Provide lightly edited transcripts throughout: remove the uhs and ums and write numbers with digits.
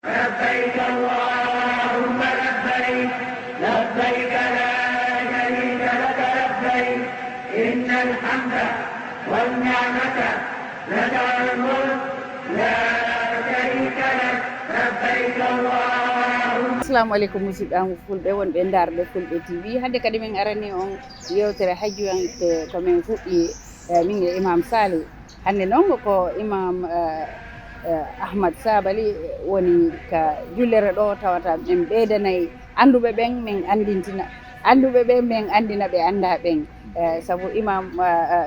لبيك اللهم لبيك لبيك لا شريك لك لبيك إن الحمد والنعمة لك الملك لا شريك لك لبيك اللهم. Assalamu alaikum musidɓe fulɓe wonɓe darde Fulɓe TV. Hande kadi min arani on yewtere hajjuyante ko min fuɗɗi min e Imam Salih. Hande noon ko Imam Ahmad Sabally woni ka jullere ɗo tawata min ɓeydanayi anduɓe ɓen min andintina anduɓe ɓen min andina ɓe anda ɓen. Sabu Imam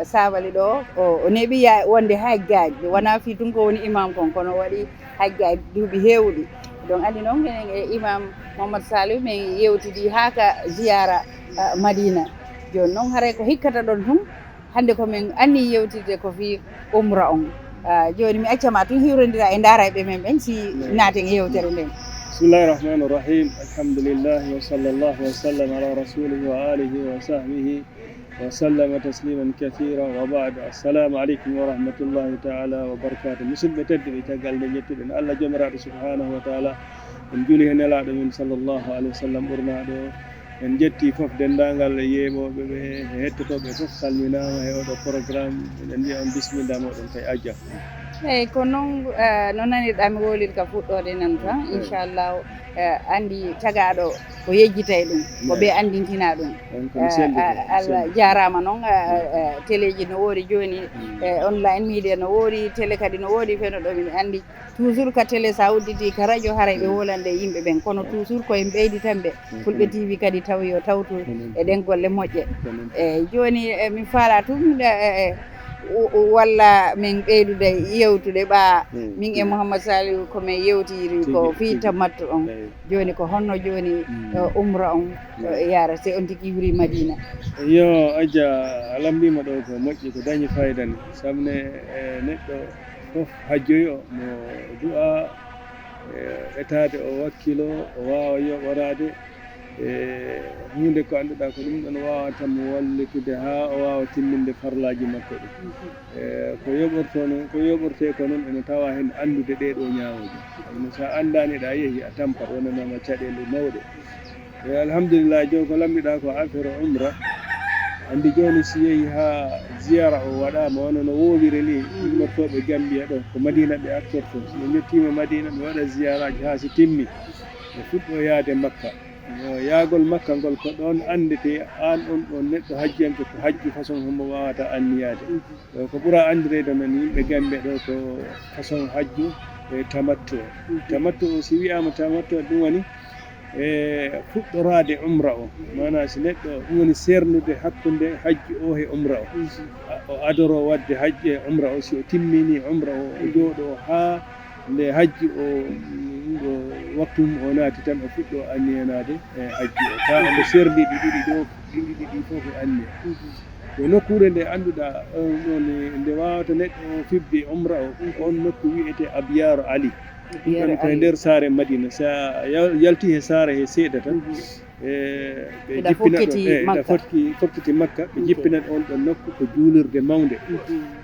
Sabally ɗo o neɓi wonde hajjaji wona fi tun ko woni imam kon kono waɗi hajjaji duuɓi hewɗi. Donc andi noon minen e Imam Mohammad Salih min yewtidi ha ka ziyara Madina. Joni noon haray ko hikkata ɗon tun hande komin anni yewtide ko fi umra on. Joni mi accama tun hiwrodira e darayɓe men ɓen si naaten e yewtere nden. Bismillahir Rahmanir Rahim. Alhamdulillah wa sallallahu wa sallam ala rasulihi wa alihi wa sahbihi wa sallama tasliman kathira wa ba'd. Assalamu alaikum wa rahmatullahi ta'ala wa barakatuh. Musidɓe tedduɓe caggal nde jettuɗen Allah jomiraɗo subhanahu wa ta'ala en juuli hen nelaɗo min sallallahu alaihi wa sallam ɓurnaɗo en jetti foof dendagal yeeɓoɓe ɓe e hettotoɓe foof salminama e oɗo programme eɗen mbiya on bisimilla moɗon kay ajja. Eyyi ko noon no nanirɗa mi woliri ka fuɗɗode nan tan inchallahu andi tagaɗo ko yejjitay ɗum ko ɓe andintina ɗum. Allah jarama noon téléji no woodi joni online media no woodi télé kadi no woodi feno ɗo min andi toujours ka télé sa udditi ka radio haray ɓe wolande yimɓe ɓen kono toujours koye ɓeydi tan ɓe Fulɓe TV kadi taw yo tawtu e ɗen golle moƴƴe. Eyyi joni min faala tum walla min ɓeydude yewtude ɓa min e Mouhammad Salih komin yewtiri ko fi tamattu on joni ko honno joni umra on yarate on tigui wuri Madina. Yo Adja alambima ɗo ko moƴƴi ko dañi faydani sabne neɗɗo foof hajjoyo mo du'a etade o wakkilo o wawa yoɓorade hunde ko annduɗa ko ɗum ɗon wawa tan mo wallitude ha o wawa timminde farlaji makko ɗi ko yoɓorte ko noon ene tawa hen andude ɗeɗo ñawoji no sa andani ɗa yeehi a tampat wonanama caɗele mawɗe. Alhamdulillah joni ko lamdiɗa ko affaire umra andi joni si yeehi ha ziyara o waɗama wona no wowiri ni immortoɓe Gambia ɗo ko Madina ɓe artorto so ɓe jettima Madina ɓe waɗa ziyaraji ha si timmi ɓe fuɗɗo yaade Makka. Yaagol Makka ngol ko ɗon andete an on neɗɗo hajjiyanke ko hajji façon homo wawata anniyade ko ɓuura andirede men yimɓe Gambe ɗo ko façon hajju e tamattu o si wiyama tamattu ɗum woni fuɗɗorade umra o mana si neɗɗo ɗum woni sernude hakkude hajji o e umra o adoro wadde hajji e umra o si o timmini umra o jooɗo ha nde hajji o waktu o naati tan o fuɗɗo anniyanade e hajji o ta nde serdi ɗiɗi fof e anniya e nokkure nde annduɗa ɗon nde wawata neɗɗo o fibde umra o on nokku wiyete Abyar Ali ɗum koye nder saare Madina sa yalti he saare he seeɗa tan ɓe jippina ɗon fokkiti Makka ɓe jippina on ɗon nokku ko juulirde mawde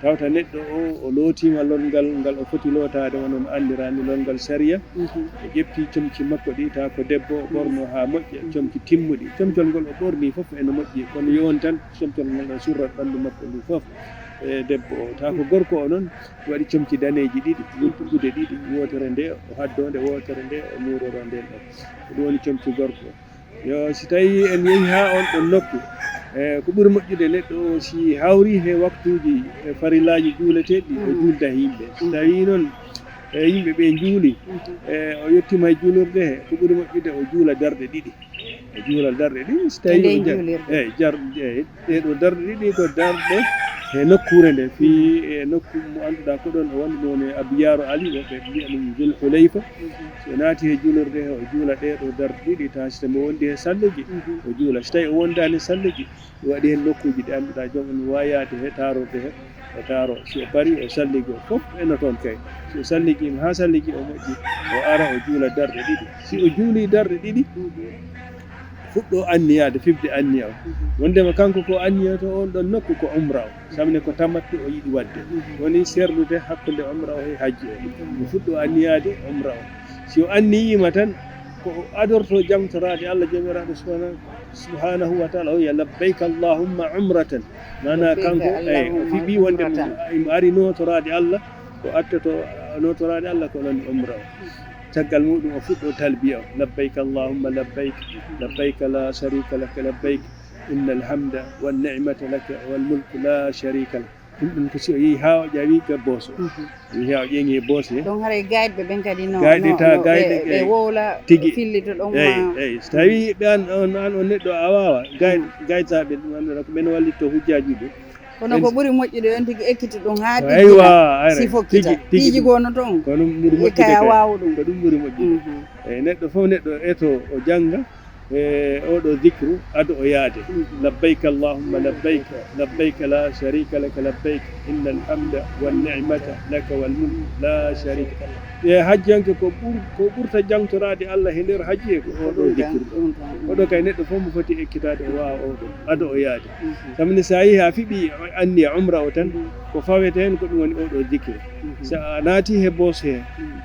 tawta neɗɗo o lootima lolngal ngal o foti lootade wonon andirani lolngal saria ɓe ƴetti comci makko ɗi taw ko debbo o ɓorno ha moƴƴa comci timmuɗi comcol ngol o ɓorni foof ene moƴƴi kono yon tan comcol ngol ɗo surrat ɓandu makko ndu foof e debbo o taw ko gorko o noon waɗi comci daneji ɗiɗi wultugude ɗiɗi wotere nde o haddode wotere nde o muroro nden ɗon ko ɗum woni comci gorko yo si tawi en yeehi ha on ɗon nokku ko ɓuuri moƴƴude neɗɗo o si hawri he waktuji farillaji juuleteɗi o julda yimɓe so tawi noon yimɓe ɓe juuli o yettima e juulirde he ko ɓuuri moƴƴude o juula darɗe ɗiɗi o juula darɗe ɗiɗi so tawi ɗeɗo darɗe ɗiɗi ko darɗe e nokkure nde fi e nokku mo annduɗa ko ɗon o woni ɗon e Abyar Ali woɓɓe mbiya ɗum Zul Hulayfa so naati he juulirde he o juula ɗeɗo darɗe ɗiɗi ta so mo wondi he salluji o juula so tawi o wondani salluji o waɗi hen nokkuji ɗi annduɗa joomum wayade he tarorde he o taro si o paari o salligi o fof eno toon kay si o salligima ha salligi o moƴƴi o ara o juula darɗe ɗiɗi si o juuli darɗe ɗiɗi fuɗɗo anniyade fibde anniya o wondema kanko ko anniyato on ɗon nokku ko umra o samne ko tamattu o yiɗi wadde woni serlude hakkude umra o e hajji o fuɗɗo anniyade umra o si o anniyima tan ko adorto jamtorade Allah jamiraɗo subhanahu wa taala o wiya labbayka allahumma umratan mana kanko o fiɓi wonde imo ari notorade Allah ko attoto notorade Allah ko noon umra o caggal muɗum o fuɗɗo talbiya o labbayka allahumma labbayk labbayka la sharika laka labbayk inna alhamda wanni'mata laka walmulku la sharika lak ɗum ko si o yeehi ha o ƴawi ga boos o yeehi ha o ƴeŋi boos he donc haray gayɗe ɓen kadi gayɗe wowla tigi fillito ɗon eyyi so tawi ɓe an on neɗɗo a wawa gaytaɓe ɗum andata ko ɓen wallitto hujjaji ɗum kono ko ɓuuri moƴƴude on tigi ekkiti ɗum ha aywa si fokkita piiji gono toon ko ɗum ɓuuri moƴƴude kaya wawa ɗum ko ɗum ɓuuri moƴƴude eyyi neɗɗo fof neɗɗo eto o jangga oɗo dhikru ado o yaade labbayka allahumma labbayka labbayka la sharika laka labbayk inna alhamda wanni'mata laka walmulk la sharika e hajjanke ko ɓurta jangtorade Allah he nder hajji ko oɗo dhikru oɗo kay neɗɗo fof mo foti ekkitade o wawa oɗo ado o yaade samni sa yeehi a fiɓi anni umra o tan ko fawete hen ko ɗum woni oɗo dhikru sa a naati he boos he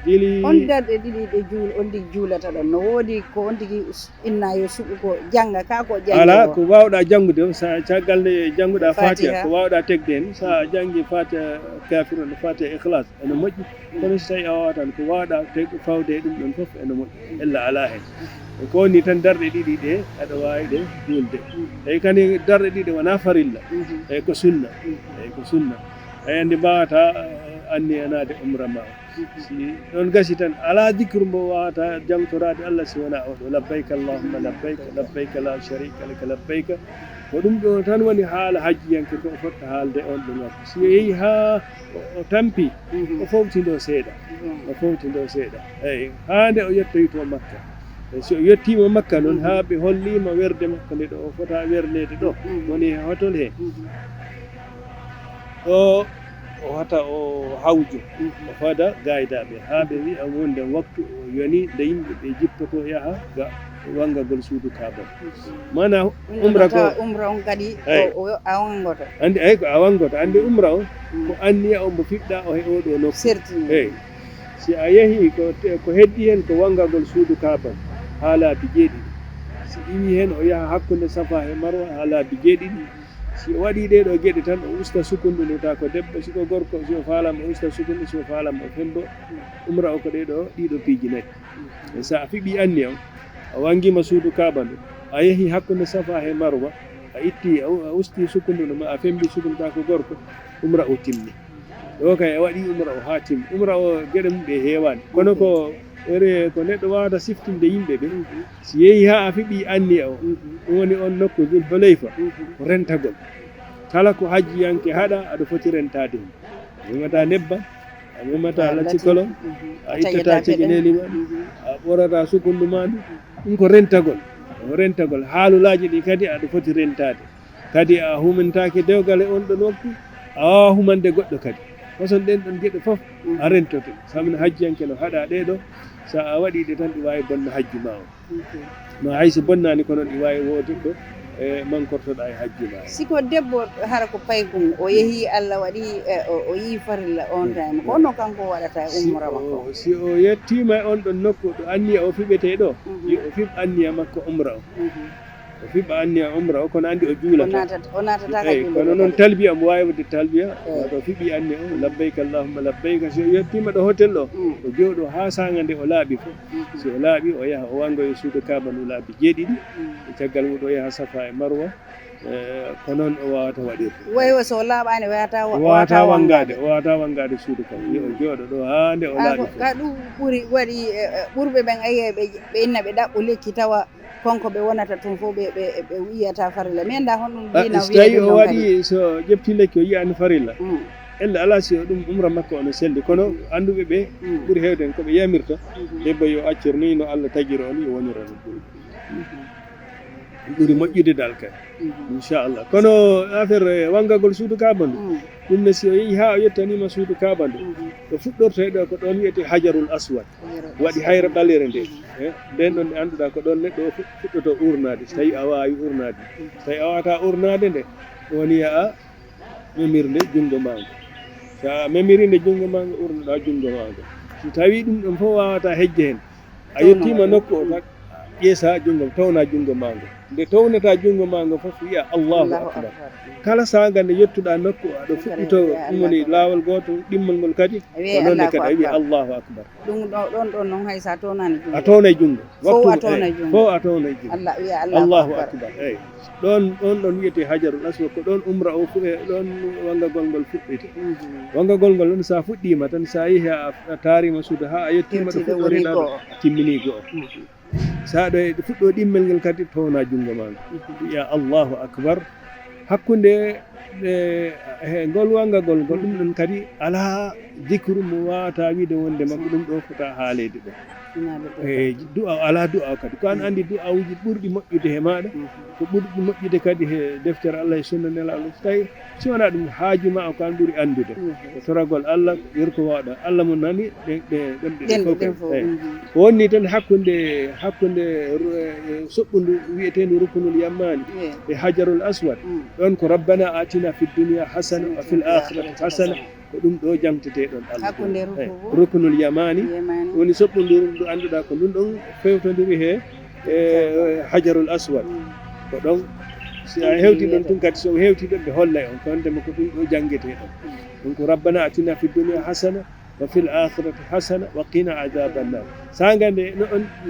jili on darɗe ɗiɗi ɗe on tigi juulata ɗon no woodi ko on tigi inna yo suɓi ko janga ka ko jangi ala ko wawɗa jangude o sa caggal nde jannguɗa fatiha ko wawɗa tegde hen sa jangi fatiha kafir on fatiha ikhlas ene moƴƴi kono so tawi a wawa tan ko wawɗa fawde ɗum ɗon foof ene moƴƴi ella ala hen ko woni tan darɗe ɗiɗi ɗe aɗa wawi ɗe julde eyi kadi darɗe ɗiɗi wona farilla eyi ko sunna eyi ko sunna eyi andi mbawata anni anade umra ma si ɗon gasi tan ala dicre mbo wawata jangtorade Allah si wona oɗo labbayka allahumma labbayka labbayka la sharika laka labbayka ko ɗum ɗo tan woni haala hajjiyanke ko fotta haalde on ɗum waktu si yeehi ha o tampi o fowtindo seeɗa o fowtindo seeɗa eyyi hande o yettoyto makka so o yettima makka noon ha ɓe hollima werde makka nde ɗo o fota wernede ɗo woni hotol he o hata o hawjo o fada gaydaɓe ha ɓe wi am wonde waktu o yoni nde yimɓe ɓe jippoto yaha ga wangagol suudu kaaba mana umra on kadi a wangoto andi ay ko a wangoto andi umra o ko anniya o mbo fiɓɗa o he oɗo nokku certini eyyi si a yeehi ko heddi hen ko wangagol suudu kaaba ha laabi jeeɗiɗi si iwi hen o yaha hakkude safa e marwa ha laabi jeeɗiɗi si o waɗi ɗeɗo gueɗe tan o usta sukundu nota ko debbo siko gorko si o falama o usta sukundu si o falama o fembo umra o ko ɗiɗo piiji nayyi sa a fiɓi anni o a wangima suudu kaaba ndu a yeehi hakkude safa he marwa a itti a usti sukundu no ma a fembi sukundu ta ko gorko umra o timmi ɗo kay a waɗi umra o ha timmi umra o gueɗe mum ɗe hewani kono ko ko neɗɗo wawata siftinde yimɓe ɓe si yeehi ha a fiɓi anni o ɗum woni on nokku Dul Hulayfa ko rentagol kala ko hajjiyanke haɗa aɗa foti rentade hen a memata nebbam a memata laccikolo a ittata cegineli ma a ɓorata sukundu ma ndu ɗum ko rentagol haalulaji ɗi kadi aɗa foti rentade kadi a humintake dewgal e on ɗon waktu a wawa humande goɗɗo kadi façon ɗen ɗon gueɗe foof a rentote samin hajjiyanke no haɗa ɗeɗo sa a waɗi ɗe tan ɗi wawi bonna hajji ma o ma hayso bonnani kono ɗi wawi woduɗo e mankortoɗa e hajji ma siko debbo hara ko paygum o yeehi Allah waɗi o yi farilla on time ko onno kanko waɗata umra makko si o yettima e on ɗon nokku ɗo anniya o fiɓete ɗo o fiɓ anniya makko umra o fiɓa anniya umra o kono andi o juulata o natata eyyi kono noon talbiya mo wawi wadde talbiya waɗo fiɓi anniya o labbayka allahumma labbayka so yettima ɗo hôtel ɗo o jooɗo ha saga nde o laaɓi fof si o laaɓi o yaha o wangoyo suudu kaaba ndu laabi jeeɗiɗi e caggal muɗum o yaha safa e marwa ko noon o wawata waɗirde way so laaɓani wawata wangade suudu kaaba yo o jooɗo ɗo ha nde o laaɓi fof ka ɗum ɓuuri waɗi ɓurɓe ɓen ayiye ɓe inna ɓe ɗaɓɓu lekki tawa konko ɓe wonata tun fof ɓe wiyata farilla mi anda honɗum dina so tawi o waɗi so ƴefti lekki o yiyani farilla ella ala si ɗum umra makko ono selli kono anduɓe ɓe ɓuuri hewde en koɓe yamirta debbo yo accor ni no Allah tagiri on yo wonira no ɓuuri moƴƴude dal kay inchallah kono affaire wangagol suudu kaaba ndu ɗum ne si o yeehi ha o yettanima suudu kaaba ndu ɗo fuɗɗorto ɗo ko ɗon wiyete hajarul aswad waɗi hayra ɓalere nde nden ɗon nde annduɗa ko ɗon neɗɗo fuɗɗoto urnade so tawi a wawi urnade so tawi a wawata urnade nde woni a memirde junngo ma ngo sa memiri nde junngo ma ngo urnoɗa junngo ma ngo so tawi ɗum ɗon fof wawata hejje hen a yettima nokku o tan ƴeesa jungo tawna jungo ma ngo nde tawnata jungo ma ngo fof wiya allahu akbar kala saanga nde yettuɗa nokku aɗa fuɗɗito ɗum woni laawol goto ɗimmol ngol kadi ko noonne kadi a wiya allahu akbar ɗum ɗon noon hay sa townani jungo a townay jungo fof a townay jungo fof a townay jungo Allah wiya allahu akbar eyyi ɗon wiyete hajarul aswad ko ɗon umra o ɗon wangagol ngol fuɗɗite wangagol ngol ɗon sa fuɗɗima tan sa yeehi a taarima suudu ha a yettima ɗo fuɗɗoriɗa ɗo timmini goo sa ɗo fuɗɗo ɗimmel ngel kadi towna jungo ma wiya allahu akbar hakkunde ngol wangagol ngol ɗum ɗon kadi ala dicru mo wawata wiide wonde makko ɗum ɗo fota haalede ɗo du'a ala du'a kadi ko an andi du'a uji ɓurɗi moƴƴude he maɗa ko ɓurɗi moƴƴude kadi he deftere Allah e sunna nelaɗo so tawi si wona ɗum haaju ma o ko an ɓuuri andude ko toragol Allah yerko wawɗa Allah mo nani ɗemɗe fof ko wonni tan hakkunde soɓɓundu wiyetendu rukunul yammani e hajarul aswad ɗon ko rabbana atina fi dunia hasana wa fil akhirati hasana ko ɗum ɗo jamtete ɗon Allah rukunul yamani woni soɓɓundu ndu annduɗa ko ɗum ɗon fewtodiri he hajarul aswad ko ɗon si a hewti ɗon tun kadi so hewti ɗon ɓe hollay on ko wondema ko ɗum ɗo janguete ɗon ɗum ko rabbana atina fi dunia hasana wa fil akhirati hasana wa qina adabannar saga nde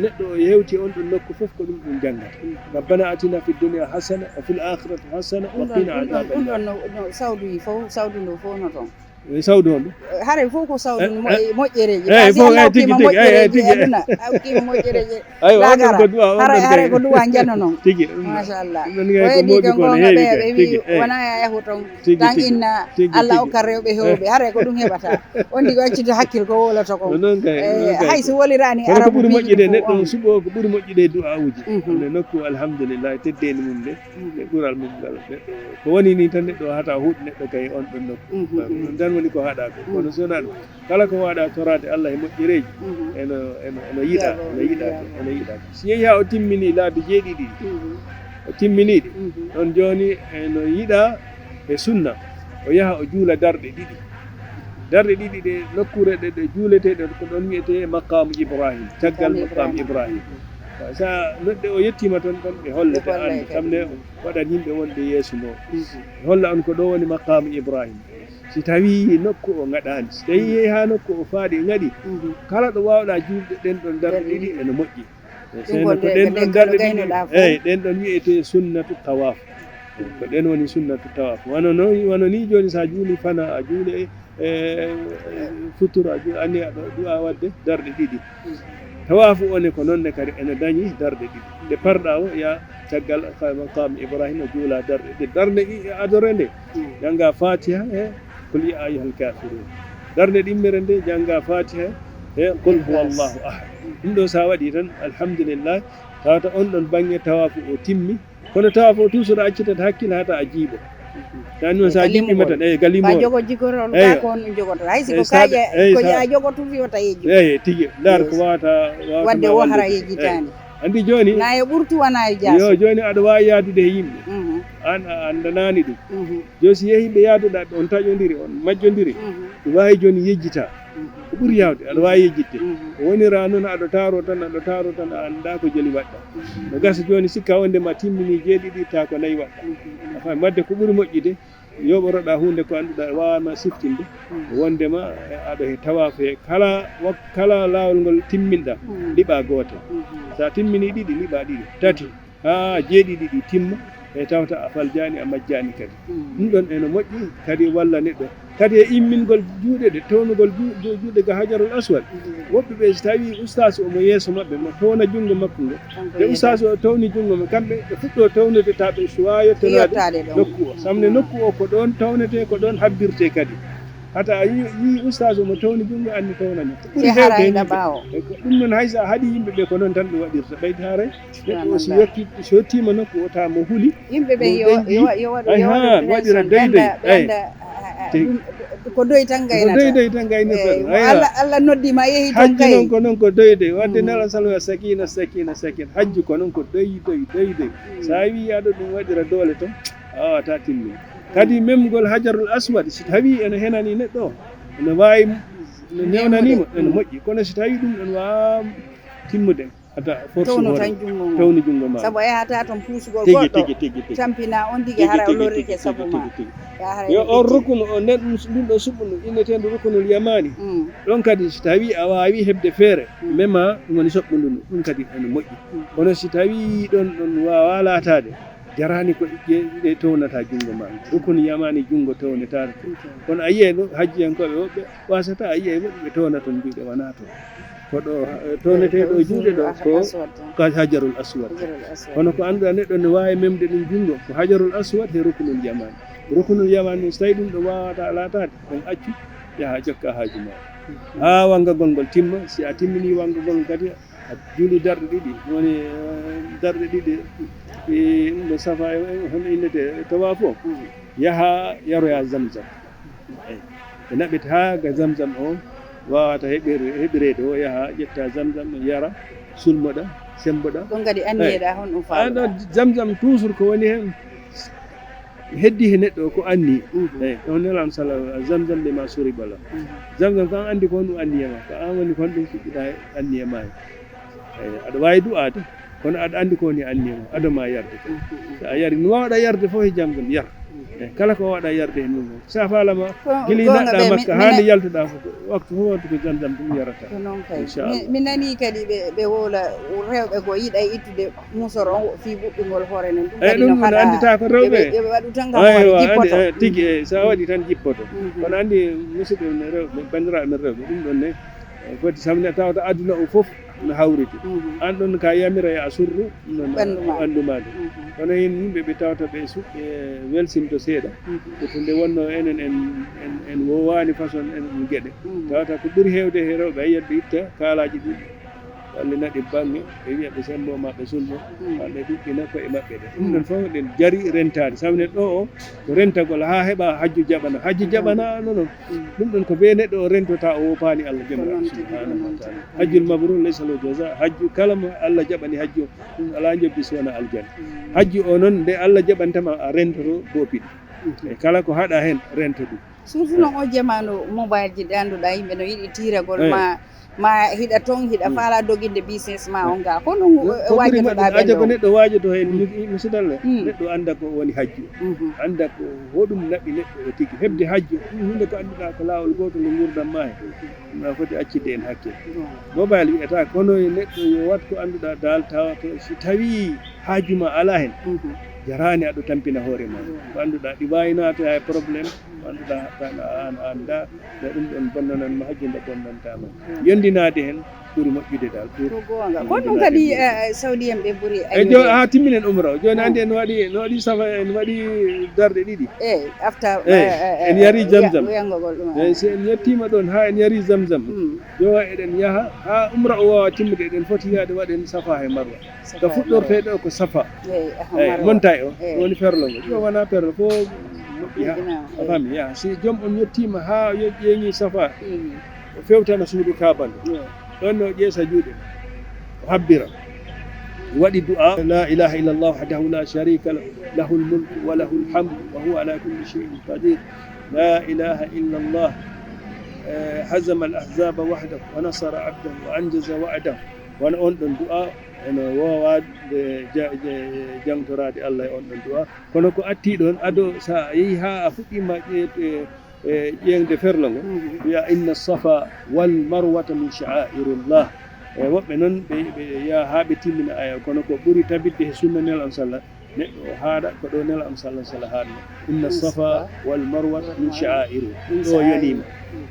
neɗɗo o hewti on ɗon nokku fof ko ɗum ɗum janggata rabbana atina fi dunia hasana wa fil akhirati hasana wa qina adabannar ɗum sawdu fof sawdu ndu fof no toon sawdu on hare fof ko sawdu moƴƴereji tigi awkima moƴƴereji lagara hare ko duwa janno noon tigi machallah koyeɗi ko gonga ɓe wi wona yahu toon tan inna Allah okkat rewɓe hewɓe hare ko ɗum heɓata on ndi ko accito hakkille ko woloto ko hay so wolirani arabu ko ɓuuri moƴƴude neɗɗo suɓo ko ɓuuri moƴƴude du'a uji nde nokku alhamdulillah teddeni mum nde e ɓuural mum ngal neɗɗo ko woni ni tan neɗɗo hata huuɗ neɗɗo kay on ɗon nokku dan woni ko haɗa ko kono so wona ɗum kala ko waɗa torade Allah e moƴƴereji eno yiɗa si yeehi ha o timmini laabi jeeɗiɗi o timminiɗi ɗon joni eno yiɗa e sunna o yaha o juula darɗe ɗiɗi ɗe nokkure ɗe juuleteɗe ko ɗon wiyete maqamu ibrahim caggal maqamu ibrahim sa neɗɗo o yettima toon ɗon ɓe hollete an tamne waɗan yimɓe wonde yeeso mo holla on ko ɗo woni maqamu ibrahim si tawi nokku o gaɗani so tawi yeehi ha nokku o faaɗi gaɗi kala ɗo wawɗa juulde ɗen ɗon darɗe ɗiɗi ene moƴƴi seno ko ɗen ɗon darɗe ɗiɗi eyyi ɗen ɗon wiyete sunnatu tawaf ko ɗen woni sunnatu tawaf wano ni joni sa juuli fana a juuli futuro a juuli anni aɗo du'a wadde darɗe ɗiɗi tawafu one ko nonne kadi ene dañi darɗe ɗiɗi nde parɗa o ya caggal maqam ibrahima juula darɗe adore nde jangga fatiha e qul ya ayyuhal kafirun darde ɗimmere nde jangga fatiha e qul huwallahu ahad ɗum ɗo sa waɗi tan alhamdulillah tawata on ɗon bangge tawafu o timmi kono tawafu o toujours a accitata hakkille hata a jiiɓo tan noon sa jiɓɓima tan eyi galimo jogo jigorol ka ko on jogoto hay siko kaƴe ko ya jogoto wiwata yejju eyi tigui ndar ko wawata wadde wo hara yejjitani andi joni na e ɓurtu wona e jaas yo joni aɗa wawi yaadude e yimɓe an a andanani ɗum joni si yeehi ɓe yaaduɗa ɓe on taƴodiri on majjodiri ɗum wawi joni yejjita ko ɓuuri yawde aɗa wawi yejjidde wonira noon aɗa taro tan a anda ko joli waɗɗa no gasa joni sikka wondema timmini jeeɗiɗi ta ko nayyi waɗɗa a fami wadde ko ɓuuri moƴƴude yoɓoroɗa hunde ko annduɗa wawama siftinde wondema aɗa he tawafu he kala lawol ngol timminɗa liɓa gotel sa timmini ɗiɗi liɓa ɗiɗi tati ha jeeɗiɗi timma e tawta a faljani a majjani kadi ɗum ɗon eno moƴƴi kadi walla neɗɗo kadi e immingol juuɗe ɗe townugol juuɗe ga hajarul aswad woɓɓe ɓe so tawi ustas omo yeeso mabɓe mo towna junngo makko ngo nde ustas o tawni junngo mo kamɓe ɓe fuɗɗo tawnude ta ɓe suwa yettanade nokku o samne nokku o ko ɗon tawnete ko ɗon habbirte kadi hata a yi ustas omo tawni junngo anni tawnani ko ɓuuri hewde ɗum noon haysa haɗi yimɓe ɓe ko noon tan ɓe waɗirta ɓeyde haare neɗɗo o so yettima nokku o ta mo huuli yimɓe ɓe yo waɗira deydey ko doyi tan gaynata Allah noddima yeehi tan hajji noon ko noon ko doyde wadde nela salwa sakina hajji ko noon ko doyi sa wi aɗa ɗum waɗira doole tan a wawata timmi kadi memgol hajarul aswad so tawi ene henani neɗɗo ene wawi no newnanimo ene moƴƴi kono so tawi ɗum ɗon wawa timmuɗen hata force towno hoore tan jungo mo tawni jungo ma sabu a yahata toon puusugol tigi goɗɗo tigi tigi tigi tampina on tigi hara o lorrike sabu ma yo on rukunu o nden ɗum ɗo suɓɓuno inneteɗo rukunul yamani ɗon kadi so tawi a wawi hebde feere mema ɗum woni soɓɓundu ɗum kadi ene moƴƴi kono si tawi ɗon wawa latade jarani ko ɗe townata jungo ma rukunu yamani jungo townetare kono a yiyay ɗo hajjiyankoɓe woɓɓe wasata a yiyay woɓɓe ɓe towna toon juuɗe wona toon koɗo towneteɗo juuɗe ɗo ko hajarul aswad kono ko annduɗa neɗɗo ne wawi memde ɗum jungo ko hajarul aswad he rukunul yamani rukunul yamani so tawi ɗum ɗo wawata latade on accu yaha jokka haaju ma ha wangagol ngol timma si a timmini wangagol kadi a juuli darɗe ɗiɗi woni darɗe ɗiɗi ɗum ɗo safa hono innete tawa fof yaha yaroya zamzam eyi ɓe naɓete ha ga zamzam o wawata heɓirede o yaha ƴetta zamzam yara sulmoɗa semboɗa ɗon kadi anniyeɗa hon ɗum aɗo zamzam toujours ko woni hen heddi he neɗɗo ko anni eyi on nelam sala zamzam ɓe ma suri bala zamzam ko an andi ko honɗum anniyema ko an woni ko honɗum fuɗɗiɗa anniyema eyi aɗa wawi du'ade kono aɗa andi ko woni anniyema adama yarde so a yari no wawɗa yarde fof e zamzam yar eyi kala ko waɗa yarde hen ɗum sa falama guili naɗɗa makka hande yaltuɗa fof waktu fof wadde ko zamzam ɗum yarata ko noon kay mi nani kadi ɓe wola rewɓe ko yiiɗa ittude musoro on fi ɓuɓɓingol hoore nen ɗum kadi ɗum andita ko rewɓe yoɓe waɗu tan gam hoore jippoto tigui e sa waɗi tan jippoto kono andi musidɓe men rewɓe bandiraɓe men rewɓe ɗum ɗon ne foti samne tawata aduna o fof no hawriti an ɗon ka yamira e a surru ɓanduma de kono hen yimɓe ɓe tawta ɓe suɓɓe welsimto seeɗa to nde wonno enen en wowani façon en gueɗe tawata ko ɓuuri hewde he rewɓe a yiyat ɓe itta kaalaji ɗiɗi walla naɗi bange ɓe wiya ɓe sembo ma ɓe sulmo ɓe ɗuɗɗina koye maɓɓe ɗe ɗum ɗon fof ɗen jari rentade samne ɗo o ko rentagol ha heeɓa hajju jaɓana noon ɗum ɗon ko be neɗɗo o rentota o wopani Allah jomiraɗo subhanahu wa taala hajjul mabrur laysa lahu jaza hajju kala mo Allah jaɓani hajju ɗum ala jobbi so wona aljanna hajju o noon nde Allah jaɓantama a rentoto bopiɗi e kala ko haɗa hen rento ɗum surtout noon o jamanu mobile ji ɗe annduɗa yimɓe no yiɗi tiragol ma hiɗa toon hiɗa faala doginde business ma on ga hono wajotoɗa ɓe ko neɗɗo wajoto hen musidalle neɗɗo anda ko woni hajju anda ko hoɗum naɓi neɗɗo o tigui hebde hajju ɗum hunde ko annduɗa ko lawol gotol nde gurdam ma he ɗum foti accide en hakkille mobile wiyata kono neɗɗo yo wat ko annduɗa dal tawato so tawi haajuma ala hen jarani aɗo tampina hoore ma ko annduɗa ɗi wawi naatoya e probléme ko annduɗa hattano an anda nde ɗum ɗon bonnananma hajju nde bonnantama yondinade hen ɓuuri moƴƴude dal ko ɗum kadi saudi en ɓe ɓuuri jo ha timminen umra o joni andi en waɗi safa en waɗi darɗe ɗiɗi afta en yari zamzam eyyi si en yettima ɗon ha en yari zamzam yo eɗen yaaha ha umra o wawa timmude eɗen foti yaade waɗen safa he marwa ko fuɗɗorteɗo ko safa eyyi montagne o woni perlogo jo wona perlo fo moƴƴi a faami yaha si joom on yettima ha ƴeeñi safa o fewtana suudu kabande ɗon no ƴeesa juuɗe o habbira waɗi du'a la ilaha illallah wahdahu la sharika lahu lmulku wa lahu lhamdu wa huwa ala kulli shay'in qadir la ilaha illallah hazama al ahzaba wahdahu wa nasara abdahu wa anjaza wa'dahu wona on ɗon du'a eno wowade jangtorade Allah e on ɗon du'a kono ko atti ɗon ado sa yeehi ha a fuɗɗima ƴeewde ferlo ngo wiya inna safa wal marwata min sha'airillah e woɓɓe noon ɓe yaha ha ɓe timmina aya kono ko ɓuuri tabidde he sunna nel am sallah neɗɗo o haaɗa ko ɗo nel am sallah haadno inna safa wal marwata min sha'airi ɗo yonima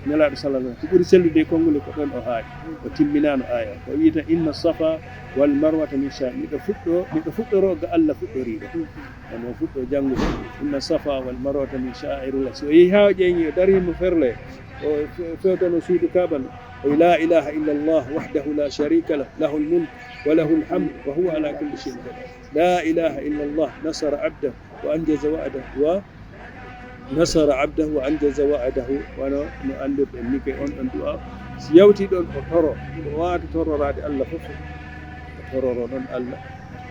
nelaɗo sallah ko ɓuuri sellude konngule ko ɗon o haaɗi o timminano aya o wiyata inna safa wal marwata min sha'air miɗo fuɗɗoro ga Allah fuɗɗoriɗo ono fuɗɗo janngude inna safa wal marwata min sha'airillah so yeehi ha o ƴeeñi o darimo ferle o fewtano suudu kabal o la ilaha illa allah wahdahu la sharika lah lahu lmulk wa lahu lhamd wa huwa ala kulli shay'in qadir la ilaha illa allah nasara abdahu wa anjaza wa'dahu wa nasara abdahu wa anjaza wa'dahu wono no andirɗen ni kay on ɗon du'a si yawti ɗon o toro o wawata tororade Allah fof o tororo ɗon Allah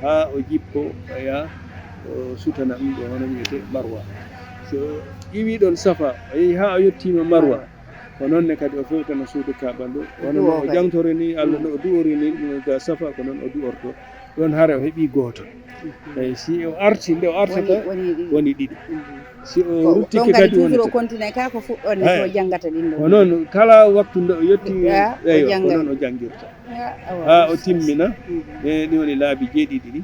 ha o jippo o yaha o sutana ɗum ɗo hono wiyete marwa so ƴiwi ɗon safa o yeehi ha o yettima marwa ko noon ne kadi o fewtano suudu kaɓandu wono no o jangtore ni Allah no o du'ori ni ga safa ko noon o du'orto ɗon hare o heeɓi gooto eyi si o arti nde o artata woni ɗiɗi si o ruttike kadi woni o continue ka ko fuɗɗonne to jangata ɗin ɗo ko noon kala waktu nde o yetti eyo ko noon o jangirta ha o timmina e ɗi woni laabi jeeɗiɗi ɗi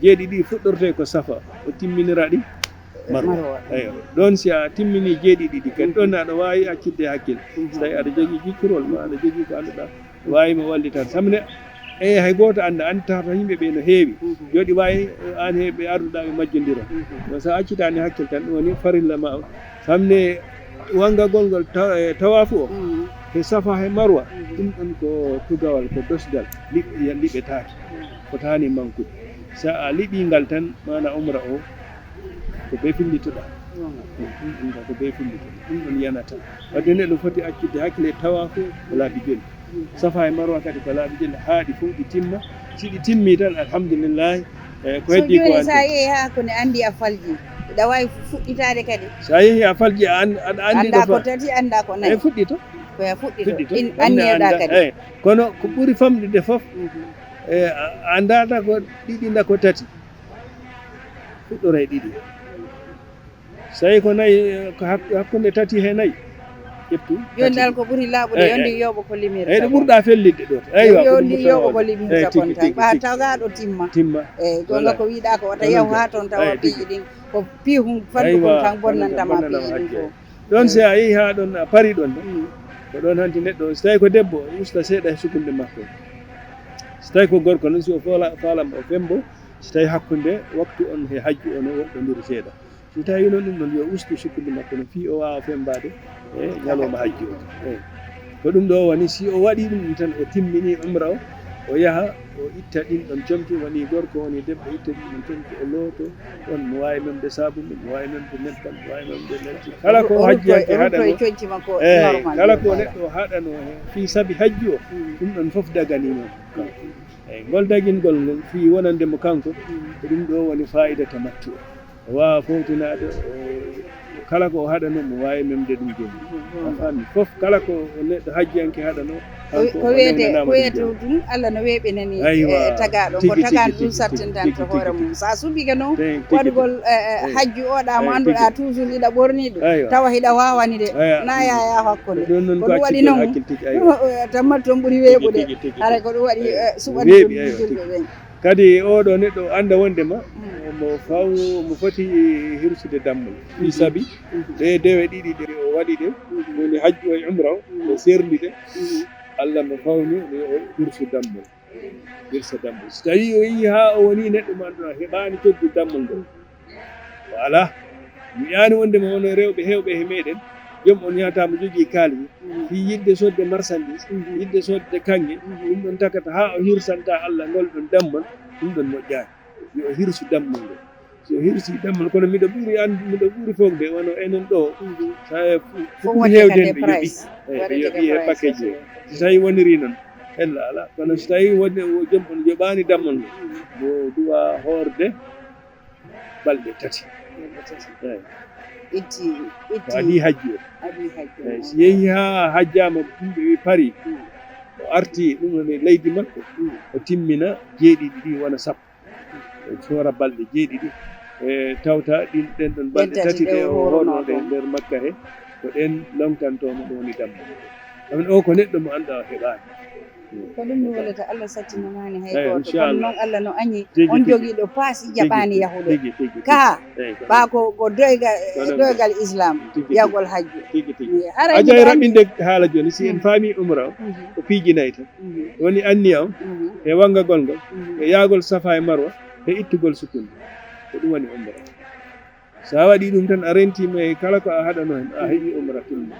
jeeɗiɗi fuɗɗorte ko safa o timminira ɗi marwa eyo ɗon si a timmini jeeɗiɗi ɗi kadi ɗon aɗa wawi accidde hakkille so tawi aɗa jogui jiccirol ma aɗa jogui ko annduɗa wawima wallitan samne eyi hay goto anda anditata yimɓeɓe no heewi joɗi wawi an heɓe arduɗa ɓe majjodira no sa accitani hakkille tan ɗum woni farilla ma o samne wangagol ngol tawafu o he safa he marwa ɗum ɗon ko tugawal ko dosgal liɓetaki fotani mankude sa a liɓingal tan mana umra o ko be fillitoɗa ɗum ko be fillitoɗa ɗum ɗon yanata wadde neɗɗo foti accudde hakkille tawafu ko laabi joni safa e marwa kadi ko laabi joni haaɗi fof ɗi timma si ɗi timmi tan alhamdulillahi ko heddi ko sa yeehi ha ko ne andi a falji ɗa wawi fuɗɗitade kadi sa yeehi a falji aɗa anda ko tati anda ko nayyi fuɗɗito koya fuɗɗito anniyeɗa kadi eyi kono ko ɓuuri famɗude fof andata ko ɗiɗi nda ko tati fuɗɗora e ɗiɗi so tawi ko nayyi ko hakkude tati he nayyi ƴettu joni dal ko ɓuuri laaɓude yondi yoɓo ko limirta eyyi ɗo ɓurɗa fellidde ɗo yondi yoɓo ko limirta kon tan ɓa tagaɗo timma eyyi gonga ko wiiɗa ko wata yahu ha toon tawa piiji ɗin ko piihum faddu kon tan bonnantama piiji ɗin fof ɗon si a yeehi ha ɗon a pari ɗon ko ɗon hanti neɗɗo so tawi ko debbo usta seeɗa e sukunde makko so tawi ko gorko noon si o faalam o fembo so tawi hakkude waktu on he hajju on o woɗɗodiri seeɗa so tawi noon ɗum ɗon yo ustu sukkunde makko no fi o wawa fembade e ñalowma hajji o eyi ko ɗum ɗo woni si o waɗi ɗum tan o timmini umra o yaha o itta ɗin ɗon comci woni gorko woni debbo itta ɗin ɗon comci o looto ɗon mo wawi memde sabunde mo wawi memde nebbam mo wawi memde lelti kala ko hajjiyanke haɗano eyi kala ko neɗɗo haɗano fi saabi hajji o ɗum ɗon foof daganimo eyi ngol dagingol ngol fi wonandemo kanko ko ɗum ɗo woni fa'ida tamattu o wawa fowtinade kala ko o haɗano mo wawi memde ɗum joni a faami foof kala ko neɗɗo hajjiyanke haɗano ko wiyete ɗum Allah no weɓinani tagaɗo ko tagano ɗum sattintanta hoore mum sa suɓiga noon waɗugol hajju oɗa mo annduɗa toujours hiɗa ɓorni ɗum tawa hiɗa wawani de na yaya hakkude ko ɗum waɗi noon tammat toon ɓuuri weeɓude hara ko ɗum waɗi suɓani ɗum julɓe ɓen kadi oɗo neɗɗo anda wondema mo foti hirsude dammol fi saabi ɗe dewe ɗiɗi ɗe o waɗi ɗe woni hajju e umra o serdi ɗe Allah mo fawni o hirsa dammol so tawi o yii ha o woni neɗɗo mo annduɗa heɓani coggu dammol ngol o ala mi yani wondema wono rewɓe hewɓe he meɗen joom on yahata mo jogui kaalmi fi yidde sodde marchandise yidde sodde kanŋe ɗum ɗon takata ha o hirsanta Allah ngol ɗon dammol ɗum ɗon moƴƴani yo o hirsu dammol ngol so o hirsi dammol kono miɗo ɓuuri fogde wono enen ɗo fofɓuri hewde ɓe yoɓi e paquet o so tawi woniri noon hella ala kono so tawi wonde joom on joɓani dammol ngol mo duwa hoorde balɗe tati itti waɗi hajji o eyi so yeehi ha hajjama yimɓe wi pari o arti ɗum woni leydi makko o timmina jeeɗiɗi ɗi wona sappo o soora balɗe jeeɗiɗi e tawta ɗen ɗon balɗe tati ɗe o honoɗe nder makka he ko ɗen longtantomo ɗo woni dammo ɗum o ko neɗɗo mo annduɗa heɓani ko ɗum mi wolata Allah sattinamani hay goto kono noon Allah no añi on joguiɗo paasi jaɓani yahuɗo ka ɓa ko doygal islam yahgol hajju a jayi raɓɓinde haala joni si en faami umra o ko piijinayi tan woni anniya o e wangagol ngol e yaagol safa e marwa e ittugol sukunde ko ɗum woni umra sa waɗi ɗum tan a rentima e kala ko a haɗano hen a heeɓi umra timma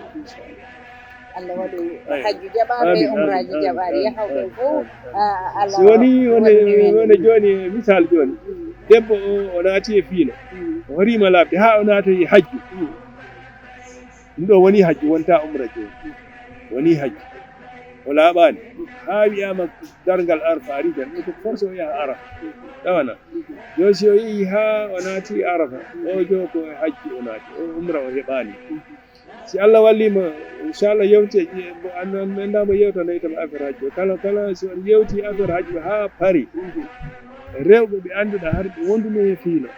Allah waɗu hajju jaɓaɓe umraji jaɓaɗe yahawɓe fof so woni joni misal joni debbo o naati e fiilo o horima laaɓde ha o naatoyi hajju ɗum ɗo woni hajju wonta umra joni woni hajju o laaɓani ha wiyama dargal arafa ari tan ko force o yaha arafa ɗawana joni si o yeehi ha o naati arafa o jo ko hajju o naati o umra o heɓani si Allah wallima inchallah yewte andama yewta nayi tan affaire hajji kala so on yewti affaire hajji ha paari rewɓe ɓe annduɗa har ɓe wonduno e fiino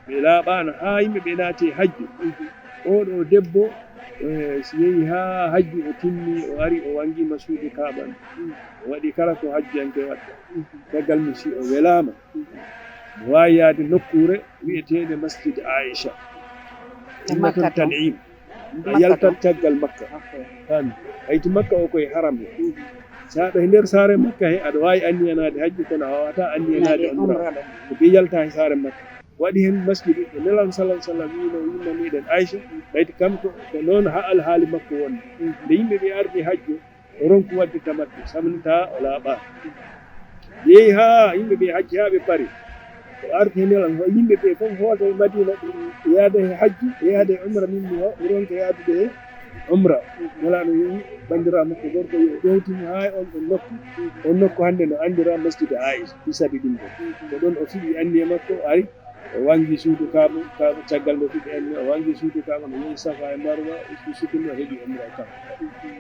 ɓe laaɓano ha yimɓe ɓe naati hajji oɗo debbo so yeehi ha hajji o timmi o ari o wangima suudu kaɓan o waɗi kala ko hajjiyanke watta caggal mum si o welama mo wawi yaade nokkure wi'eteɗe masjid Aicha inna toon Tan'im a yaltat caggal Makka fami hayti Makka o koye haram he sa ɗo e nder saare Makka he aɗa wawi anniyanade hajji kono a wawata anniyanade umra ko ɓe yalta e saare Makka waɗi hen masjidu ɗo nelam sallam wino yimmaniɗen Aicha ɓayti kam ko noon ha alhaali makko wonde nde yimɓe ɓe ardi hajji o ronku wadde tamattu samnita o laaɓa yeehi ha yimɓe ɓe hajji ha ɓe paari o ardi hen nelam yimɓe ɓe fof hoota e Madina yaada e hajji yaada e umra min o ronka yaadude e umra nelaɗo wi bandira makko gorko yo ɗowtimo ha on nokku hannde no andira masjid Aicha fi sabi ɗum ɗo ɗon o fiɗi anniye makko ari o wangi suudu kaaba caggal nde fiɗi anniye o wangi suudu kaaba no yehi Safa e Marwa o sukini o heeɓi umra kam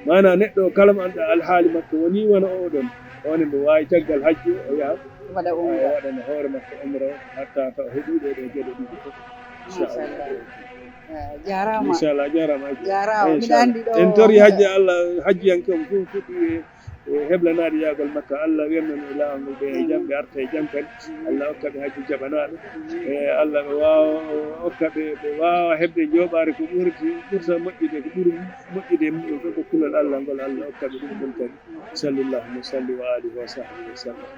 mana neɗɗo kala mo annduɗa alhaali makko woni wona oɗon one mbo wawi caggal hajji o yaha waɗana hoore makko umra o hatta ta o heeɓi ɗo geɗe ɗiɗi fof jarama inchallah jarama mbiɗa andi ɗo en tori hajji Allah hajjiyankoɓe fof fuɗɗi heblanade yaagol Makka Allah wernan e lawol ɓe e jam ɓe arta e jam kadi Allah hokka ɓe hajji jaɓanaɗo e Allah ɓe wawa hokka ɓe wawa hebde joɓare ko ɓurta moƴƴude ko ɓuuri moƴƴude e muɗum fof ko kulol Allah ngol Allah hokka ɓe ɗum ɗon kadi sallllahu salli wa alihi wa sahbihi wa sallam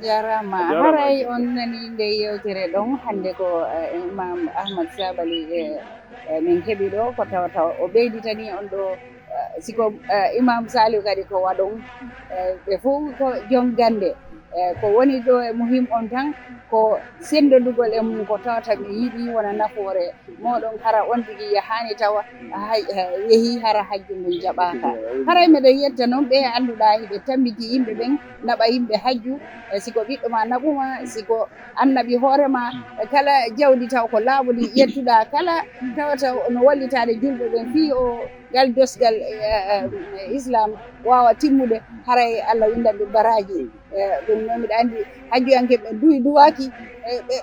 jarama haray on nani nde yewtere ɗon hande ko Imam Ahmad Sabally min heeɓi ɗo ko tawata o ɓeyditani on ɗo siko Imam Saliou kadi ko waɗon ɓe fof ko joom gande ko woni ɗo e muhim on tan ko sendodugol e mum ko tawata mi yiɗi wona nafoore moɗon hara on tigi yahani tawa yeehi hara hajju mum jaɓaka haray meɗen yetta noon ɓe annduɗa hiɓe tambiti yimɓe ɓen naɓa yimɓe hajju siko ɓiɗɗo ma naɓuma siko annabi hoorema kala jawdi taw ko laaɓuli yettuɗa kala tawata no wallitade julɓe ɓen fi o gal dosgal islam wawa timmude haray Allah windanɓe baraji ɗum noon mbiɗa andi hajjuyanke ɓe duwaki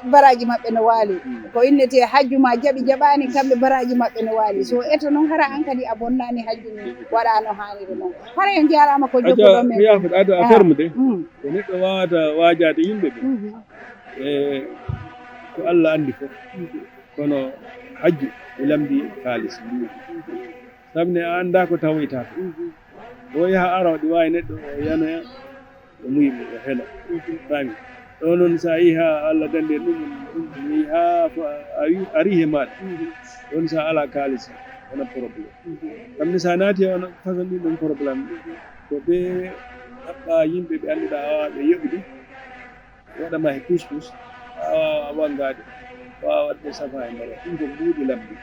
baraji maɓɓe no waali ko innete hajju ma jaaɓi jaɓani kamɓe baraji maɓɓe no waali so eto noon hara an kadi a bonnani hajju mum waɗa no hanniri noon hara en jarama ko jokkuɗon men yafuɗa ada a ferme de ko neɗɗo wawata wajade yimɓe ɓe ko Allah andi fof kono hajju e lamdi haalis sabne a anda ko tawoyta o yaha ara ɗi wawi neɗɗo o yanoya o muyɓe o heɗa fami ɗo noon sa yi ha Allah dande ɗum yi ha ari he maɗa ɗon sa ala kalis wona probléme kamne sa naati wona façon ɗin ɗon probléme ko ɓe ɗaɓɓa yimɓe ɓe annduɗa awaɓe yoɓude waɗama he pousse a wangade wawa wadde Safa e Marwa ɗum ko mbuuɗi labbi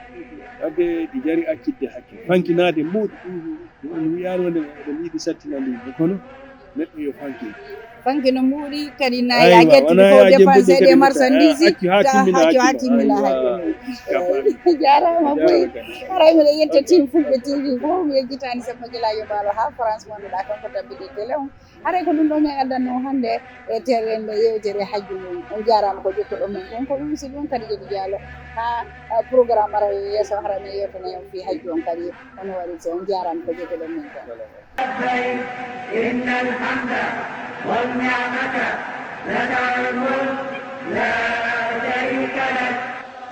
wadde ɗi jari accitde hakkille fankinade mbuuɗi ɗum wiyani wonde ɗum yiɗi sattinandimo kono neɗɗo yo fankino mbuuɗi kadi na ya ƴettude ko dépensé des marchandises haccu ha timmina hajju jarama boyi haray mbiɗa yetta tim Fulɓe TV fof mi yejjitani Samba Gueladio Ballo ha France monɗuɗa kanko tabbide télé on haray ko ɗum ɗo min addanno hannde e terrende yewtere hajju mum on jarama ko jokkoɗo men kon ko ɗum si ɗum kadi Dieby Diallo ha programme ara yesso hara min yewtana on fi hajju on kadi ono waɗi so on jarama ko jokkoɗo men kon إن الحمد والنعمة لك الملك لا شريك لك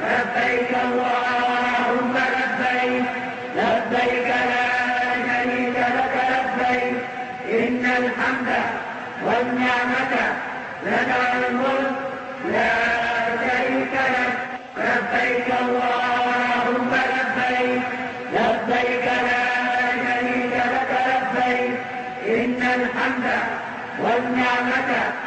لبيك اللهم لبيك لبيك لا شريك لك لبيك إن الحمد والنعمة لك الملك لا شريك لك لبيك اللهم